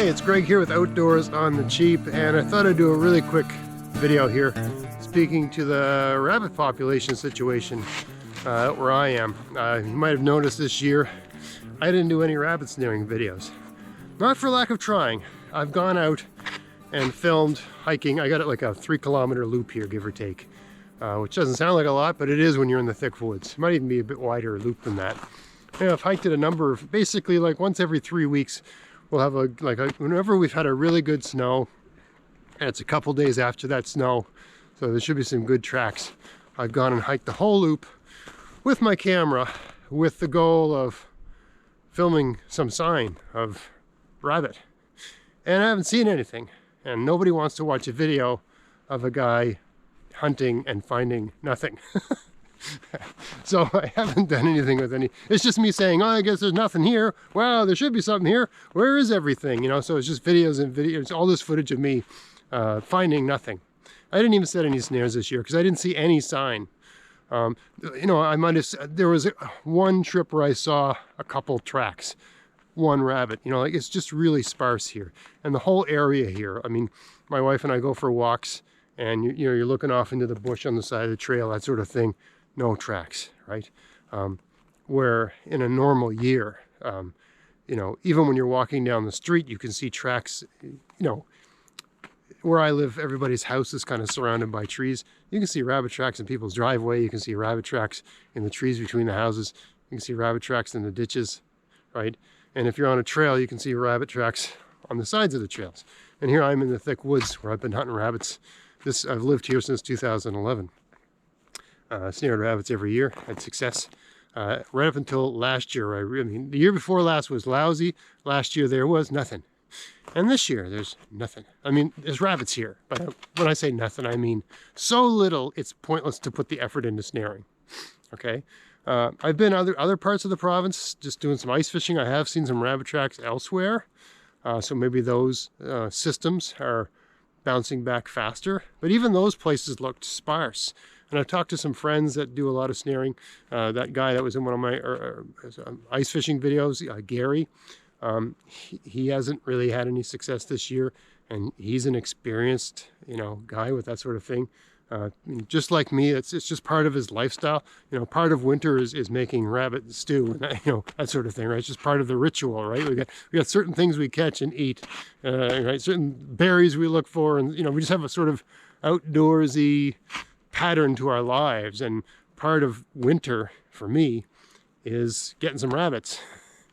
Hey, it's Greg here with Outdoors on the Cheap, and I thought I'd do a really quick video here speaking to the rabbit population situation where I am. You might have noticed this year I didn't do any rabbit snaring videos. Not for lack of trying. I've gone out and filmed hiking. I got it like a 3-kilometer loop here, give or take, which doesn't sound like a lot, but it is when you're in the thick woods. It might even be a bit wider loop than that. Yeah, I've hiked it a number of, basically like once every 3 weeks, we'll have whenever we've had a really good snow, and it's a couple days after that snow, so there should be some good tracks. I've gone and hiked the whole loop with my camera with the goal of filming some sign of rabbit. And I haven't seen anything, and nobody wants to watch a video of a guy hunting and finding nothing. So I haven't done anything with any. It's just me saying, oh, I guess there's nothing here. Wow, there should be something here. Where is everything? You know, so it's just videos and videos, all this footage of me finding nothing. I didn't even set any snares this year because I didn't see any sign. You know, I might have, there was one trip where I saw a couple tracks, one rabbit, you know, like it's just really sparse here. And the whole area here, I mean, my wife and I go for walks, and you know, you're looking off into the bush on the side of the trail, that sort of thing. No tracks, right? Where in a normal year, you know, even when you're walking down the street, you can see tracks. You know, where I live, everybody's house is kind of surrounded by trees. You can see rabbit tracks in people's driveway. You can see rabbit tracks in the trees between the houses. You can see rabbit tracks in the ditches, right? And if you're on a trail, you can see rabbit tracks on the sides of the trails. And here I'm in the thick woods where I've been hunting rabbits. I've lived here since 2011. Snared rabbits every year, had success. Right up until last year, I mean, the year before last was lousy. Last year there was nothing. And this year there's nothing. I mean, there's rabbits here, but when I say nothing, I mean so little it's pointless to put the effort into snaring. Okay? I've been other parts of the province just doing some ice fishing. I have seen some rabbit tracks elsewhere. So maybe those systems are bouncing back faster. But even those places looked sparse. And I've talked to some friends that do a lot of snaring. That guy that was in one of my ice fishing videos, Gary, he hasn't really had any success this year, and he's an experienced, you know, guy with that sort of thing. Just like me, it's just part of his lifestyle. You know, part of winter is making rabbit stew, and that, you know, that sort of thing, right? It's just part of the ritual, right? We got certain things we catch and eat, right? Certain berries we look for, and you know, we just have a sort of outdoorsy pattern to our lives. And part of winter for me is getting some rabbits.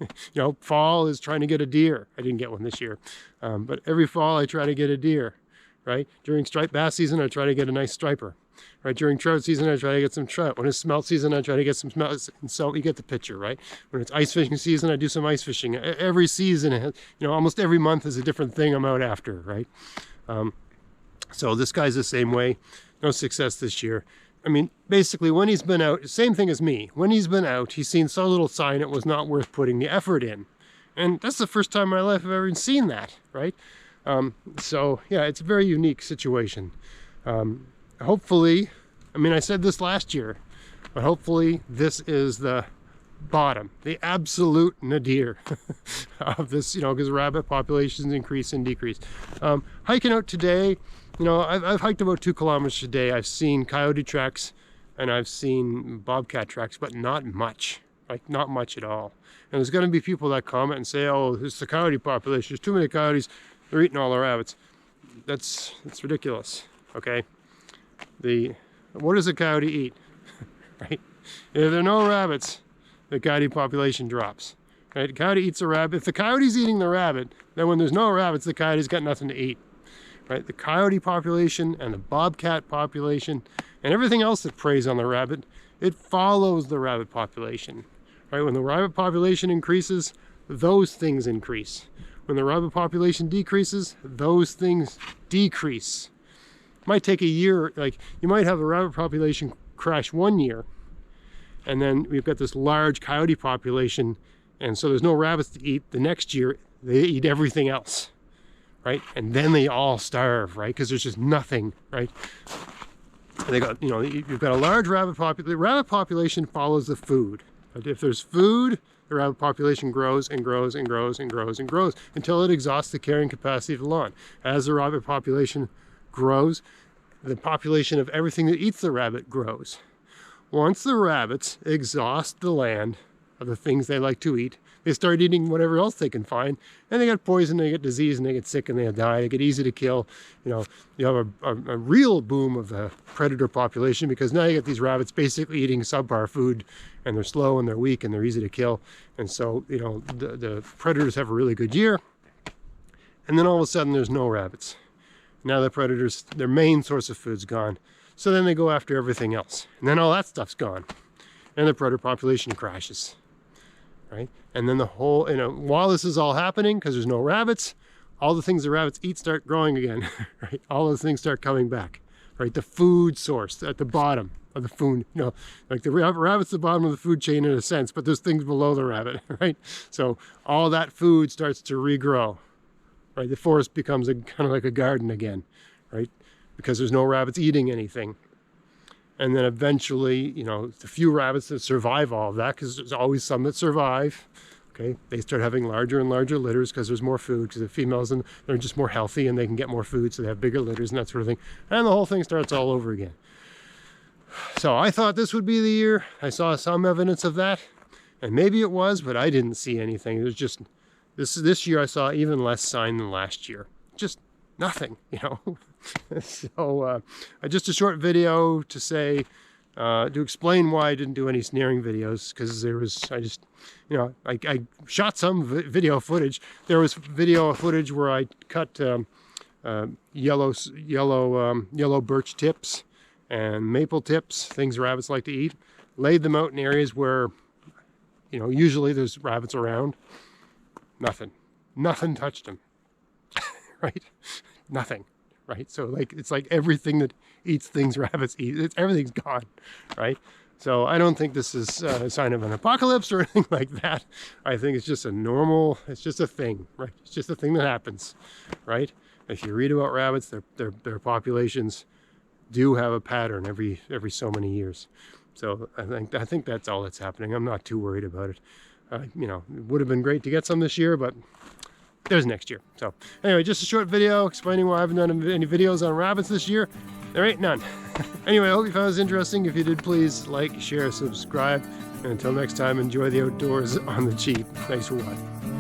You know, fall is trying to get a deer. I didn't get one this year, but every fall I try to get a deer, right? During striped bass season, I try to get a nice striper, right? During trout season, I try to get some trout. When it's smelt season, I try to get some smelt. And so you get the picture, right? When it's ice fishing season, I do some ice fishing. Every season, you know, almost every month is a different thing I'm out after, right? So this guy's the same way. No success this year. I mean, basically, when he's been out, same thing as me. When he's been out, he's seen so little sign it was not worth putting the effort in. And that's the first time in my life I've ever seen that, right? So, yeah, it's a very unique situation. Hopefully, I mean, I said this last year, but hopefully this is the bottom, the absolute nadir of this, you know, because rabbit populations increase and decrease. Hiking out today, you know, I've hiked about 2 kilometers a day. I've seen coyote tracks and I've seen bobcat tracks, but not much, like not much at all. And there's going to be people that comment and say, oh, it's the coyote population. There's too many coyotes. They're eating all the rabbits. That's ridiculous, okay? What does a coyote eat, right? If there are no rabbits, the coyote population drops, right? The coyote eats a rabbit. If the coyote's eating the rabbit, then when there's no rabbits, the coyote's got nothing to eat. Right, the coyote population and the bobcat population and everything else that preys on the rabbit, it follows the rabbit population. Right, when the rabbit population increases, those things increase. When the rabbit population decreases, those things decrease. It might take a year, like you might have a rabbit population crash one year, and then we've got this large coyote population, and so there's no rabbits to eat. The next year, they eat everything else. Right? And then they all starve, right? Because there's just nothing, right? And they got, you know, you've got a large rabbit population. The rabbit population follows the food. But if there's food, the rabbit population grows and grows and grows and grows and grows until it exhausts the carrying capacity of the lawn. As the rabbit population grows, the population of everything that eats the rabbit grows. Once the rabbits exhaust the land of the things they like to eat, they start eating whatever else they can find, and they get poison, they get disease, and they get sick, and they die. They get easy to kill. You know, you have a real boom of the predator population, because now you get these rabbits basically eating subpar food, and they're slow and they're weak and they're easy to kill. And so, you know, the predators have a really good year, and then all of a sudden there's no rabbits. Now the predators, their main source of food's gone. So then they go after everything else, and then all that stuff's gone, and the predator population crashes. Right? And then the whole, you know, while this is all happening, because there's no rabbits, all the things the rabbits eat start growing again, right? All those things start coming back, right? The food source at the bottom of the food, you know, like the rabbit's the bottom of the food chain in a sense, but there's things below the rabbit, right? So all that food starts to regrow, right? The forest becomes kind of like a garden again, right? Because there's no rabbits eating anything. And then eventually, you know, the few rabbits that survive all of that, because there's always some that survive, okay, they start having larger and larger litters because there's more food, because the females, and they're just more healthy and they can get more food, so they have bigger litters and that sort of thing. And the whole thing starts all over again. So I thought this would be the year. I saw some evidence of that, and maybe it was, but I didn't see anything. It was just, this year I saw even less sign than last year. Just nothing, you know. So just a short video to say, to explain why I didn't do any snaring videos, because I shot some video footage. There was video footage where I cut yellow birch tips and maple tips, things rabbits like to eat, laid them out in areas where, you know, usually there's rabbits around. Nothing touched them. Right? Nothing. Right? So like, it's like everything that eats things rabbits eat, everything's gone, right? So I don't think this is a sign of an apocalypse or anything like that. I think it's just it's just a thing, right? It's just a thing that happens, right? If you read about rabbits, their populations do have a pattern every so many years. So I think that's all that's happening. I'm not too worried about it. You know, it would have been great to get some this year, but there's next year. So anyway, just a short video explaining why I haven't done any videos on rabbits this year. There ain't none. Anyway, I hope you found this interesting. If you did, please like, share, subscribe. And until next time, enjoy the outdoors on the cheap. Thanks for watching.